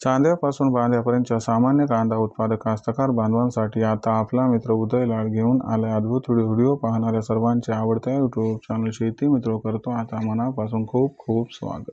चांद्यापासून बांध्यापर्यंतच्या सामान्य कांदा उत्पादक कास्तकार बांधवांसाठी आता आपला मित्र उदय लाड घेऊन आलाय अद्भुत व्हिडिओ पाहणाऱ्या सर्वांचे आवडत्या यूट्यूब चॅनल शेती मित्र करतो आता मनापासून खूप खूप स्वागत।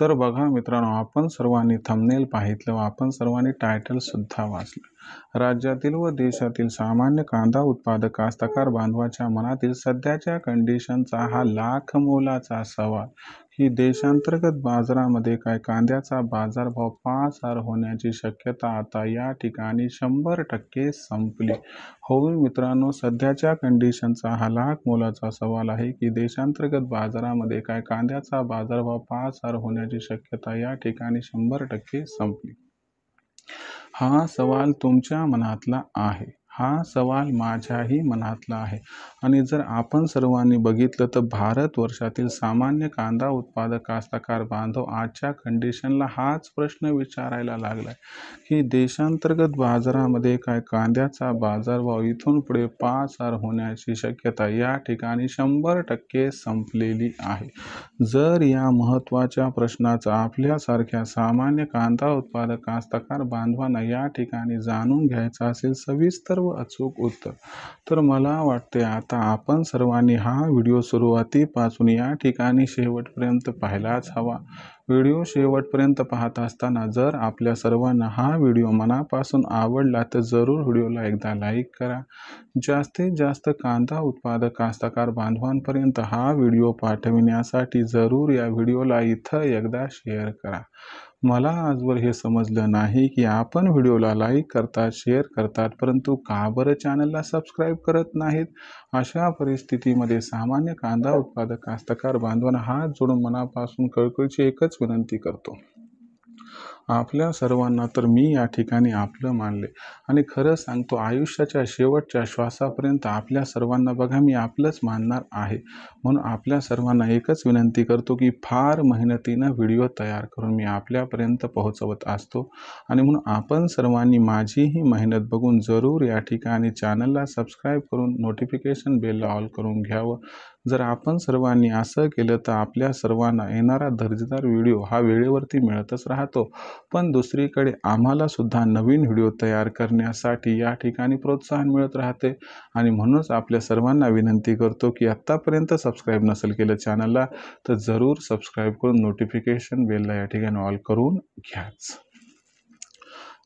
तर बघा मित्रांनो, आपण सर्वांनी थंबनेल पाहितलं व आपण सर्वांनी टायटल सुद्धा वाचलं। राज्यातील व देशातील सामान्य कांदा उत्पादक कास्तकार बांधवाच्या मनातील सध्याच्या कंडिशनचा हा लाख मोलाचा सवाल की देशांतर्गत बाजारामध्ये काय कांद्याचा बाजारभाव पाचार होण्याची शक्यता आता या ठिकाणी 100% संपली। हो मित्रांनो, सध्याच्या कंडिशनचा हा लाख मोलाचा सवाल आहे की देशांतर्गत बाजारामध्ये काय कांद्याचा बाजारभाव पाचार होण्याची शक्यता या ठिकाणी 100% संपली। हा सवाल तुमच्या मनातला आहे, हा सवाल माझ्याही मनातला आहे आणि जर आपण सर्वांनी बघितलं तर भारतवर्षातील सामान्य कांदा उत्पादक कास्तकार बांधव आजच्या कंडिशनला हाच प्रश्न विचारायला लागलाय की देशांतर्गत बाजारामध्ये काय कांद्याचा बाजारभाव इथून पुढे पाचार होण्याची शक्यता या ठिकाणी 100% संपलेली आहे। जर या महत्त्वाच्या प्रश्नाचा आपल्यासारख्या सामान्य कांदा उत्पादक कास्तकार बांधवांना या ठिकाणी जाणून घ्यायचा असेल सविस्तर व अचूक उत्तर, तर मला वाटते आता आपण सर्वांनी हा व्हिडिओ सुरुवातीपासून या ठिकाणी शेवटपर्यंत पाहायलाच हवा। व्हिडिओ शेवटपर्यंत पाहत असताना जर आपल्या सर्वांना हा व्हिडिओ मनापासून आवडला तर जरूर व्हिडिओला एकदा लाईक करा। जास्तीत जास्त कांदा उत्पादक कास्तकार बांधवांपर्यंत हा व्हिडिओ पाठविण्यासाठी जरूर या व्हिडिओला इथं एकदा शेअर करा। मला आजवर हे समजलं नाही की आपण व्हिडिओला लाईक करतात, शेअर करतात, परंतु का बरं चॅनलला सबस्क्राईब करत नाहीत। अशा परिस्थितीमध्ये सामान्य कांदा उत्पादक कास्तकार बांधवांना हात जोडून मनापासून कळकळीची एकच विनंती करतो, आपल्या सर्वांना तर मी या ठिकाणी आपलं मानले आणि खरं सांगतो आयुष्याच्या शेवटच्या श्वासापर्यंत आपल्या सर्वांना बघा मी आपलंच मानणार आहे। म्हणून आपल्या सर्वांना एकच विनंती करतो की फार मेहनतीनं व्हिडिओ तयार करून मी आपल्यापर्यंत पोहोचवत असतो आणि म्हणून आपण सर्वांनी माझीही मेहनत बघून जरूर या ठिकाणी चॅनलला सबस्क्राईब करून नोटिफिकेशन बेलला ऑल करून घ्यावं। जर आपण सर्वांनी असं केलं तर आपल्या सर्वांना येणारा दर्जेदार व्हिडिओ हा वेळेवरती मिळतच राहतो, पण दुसरीकडे आम्हाला सुद्धा नवीन व्हिडिओ तयार करण्यासाठी या ठिकाणी प्रोत्साहन मिळत राहते आणि म्हणूनच आपल्या सर्वांना विनंती करतो की आत्तापर्यंत सबस्क्राईब नसेल केलं चॅनलला तर जरूर सबस्क्राईब करून नोटिफिकेशन बेलला या ठिकाणी ऑल करून घ्याच।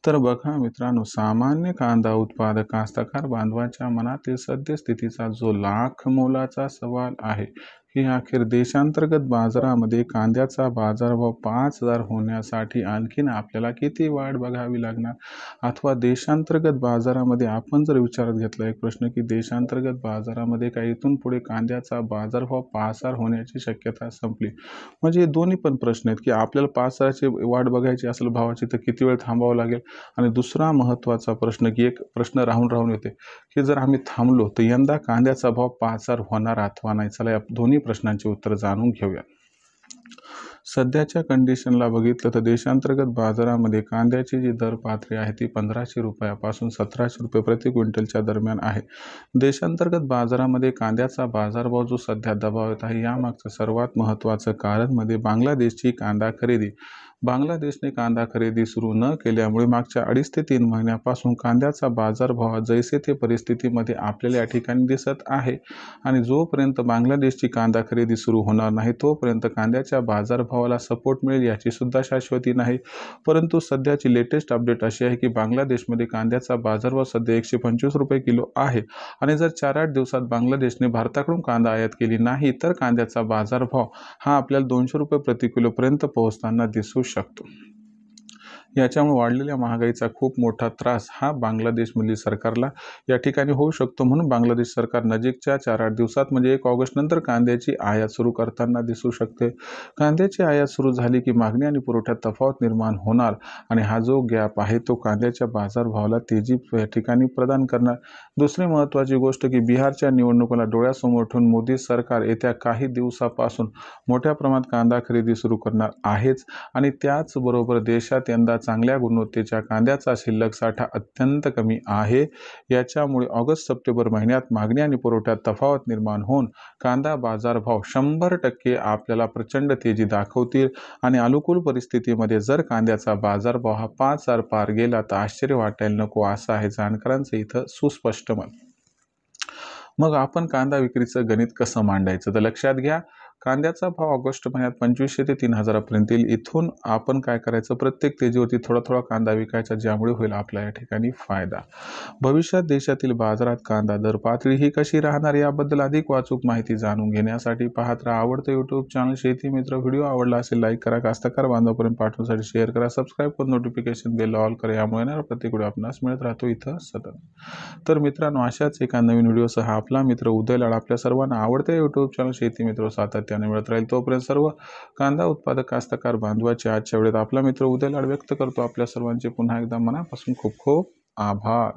तर बघा मित्रांनो, सामान्य कांदा उत्पादक कास्तकार बांधवांच्या मनातील सद्यस्थितीचा जो लाख मोलाचा सवाल आहे की अखेर देशांतर्गत बाजारामध्ये कांद्याचा बाजारभाव 5000 होण्यासाठी आणखीन आपल्याला किती वाट बघावी लागणार, अथवा देशांतर्गत बाजारामध्ये आपण जर विचारात घेतला एक प्रश्न की देशांतर्गत बाजारामध्ये काय इथून पुढे कांद्याचा बाजारभाव पाचार होण्याची शक्यता संपली, म्हणजे दोन्ही पण प्रश्न आहेत की आपल्याला पाचाराची वाट बघायची असेल भावाची तर किती वेळ थांबावं लागेल आणि दुसरा महत्त्वाचा प्रश्न की एक प्रश्न राहून येते की जर आम्ही थांबलो तर यंदा कांद्याचा भाव पाचार होणार अथवा नाही। चला या दोन्ही प्रश्नांची उत्तर जाणून घेऊया। सध्याच्या कंडिशनला बघितलं तर देशांतर्गत बाजारामध्ये कांद्याची जी दर पातळी आहे ती 1500 रुपयापासून 1700 रुपये प्रति क्विंटलच्या दरम्यान आहे। देशांतर्गत बाजारामध्ये कांद्याचा बाजारभाव जो सध्या दबावत आहे यामागचं सर्वात महत्त्वाचं कारण म्हणजे बांगलादेशची कांदा खरेदी। बांगलादेशने कांदा खरेदी सुरू न केल्यामुळे मागच्या 2.5 ते 3 महिन्यापासून कांद्याचा बाजारभाव जैसे ते परिस्थितीमध्ये आपल्याला या ठिकाणी दिसत आहे आणि जोपर्यंत बांगलादेशची कांदा खरेदी सुरू होणार नाही तोपर्यंत कांद्याच्या बाजारभावाला सपोर्ट मिळेल याची सुद्धा शाश्वती नाही। परंतु सध्याची लेटेस्ट अपडेट अशी आहे की बांगलादेशमध्ये कांद्याचा बाजारभाव सध्या 125 रुपये किलो आहे आणि जर 4-8 दिवसात बांगलादेशने भारताकडून कांदा आयात केली नाही तर कांद्याचा बाजारभाव हा आपल्याला 200 रुपये प्रति किलोपर्यंत पोहोचताना दिसू शकतो। याच्यामुळे वाढलेल्या महागाईचा खूप मोठा त्रास हा बांगलादेशमधील सरकारला या ठिकाणी होऊ शकतो। म्हणून बांगलादेश सरकार नजीकच्या 4-8 दिवसात म्हणजे 1 ऑगस्ट नंतर कांद्याची आयात सुरू करताना दिसू शकते। कांद्याची आयात सुरू झाली की मागणी आणि पुरवठ्यात तफावत निर्माण होणार आणि हा जो गॅप आहे तो कांद्याच्या बाजारभावाला तेजी या ठिकाणी प्रदान करणार। दुसरी महत्त्वाची गोष्ट की बिहारच्या निवडणुकीला डोळ्यासमोर ठेवून मोदी सरकार येत्या काही दिवसापासून मोठ्या प्रमाणात कांदा खरेदी सुरू करणार आहेच आणि त्याचबरोबर देशात यंदा चांगल्या गुणवत्तेच्या कांद्याचा शिल्लक साठा अत्यंत कमी आहे. याच्यामुळे ऑगस्ट-सप्टेंबर महिन्यात मागणी आणि पुरवठ्यात तफावत निर्माण होऊन कांदा बाजारभाव 100% आपल्याला प्रचंड तेजी दाखवतील आणि अनुकूल परिस्थितीमध्ये जर कांद्याचा बाजारभाव हा 5,000 पार गेला तर आश्चर्य वाटायला नको, असं आहे जाणकारांचं इथं सुस्पष्ट मत. मग आपण कांदा विक्रीचं गणित कसं मांडायचं? तर लक्षात घ्या, कांद्याचा भाव ऑगस्ट महिन्यात 2,500 ते 3,000 पर्यंत येईल. इथून आपण काय करायचं, प्रत्येक तेजीवरती थोडा थोडा कांदा विकायचा, ज्यामुळे होईल आपल्या या ठिकाणी फायदा. भविष्यात देशातील बाजारात कांदा दर पातळी ही कशी राहणार याबद्दल अधिक वाचूक माहिती जाणून घेण्यासाठी पाहत राहा आवडतं यूट्यूब चॅनल शेती मित्र. व्हिडिओ आवडला असेल लाईक करा, कास्तकार बांधवापर्यंत पाठवण्यासाठी शेअर करा, सबस्क्राईब करून नोटिफिकेशन बेल ऑल करा. यामुळे येणारा प्रत्येक व्हिडिओ आपणास मिळत राहतो इथं सतत. तर मित्रांनो, अशाच एका नवीन व्हिडिओसह आपला मित्र उदय लाड आपल्या सर्वांना आवडते यूट्यूब चॅनल शेती मित्र सातत्याने मिळत राहील. तोपर्यंत सर्व कांदा उत्पादक कास्तकार बांधवाचे आजच्या वेळेत आपला मित्र उदय लाड व्यक्त करतो. आपल्या सर्वांचे पुन्हा एकदा मनापासून खूप खूप आभार.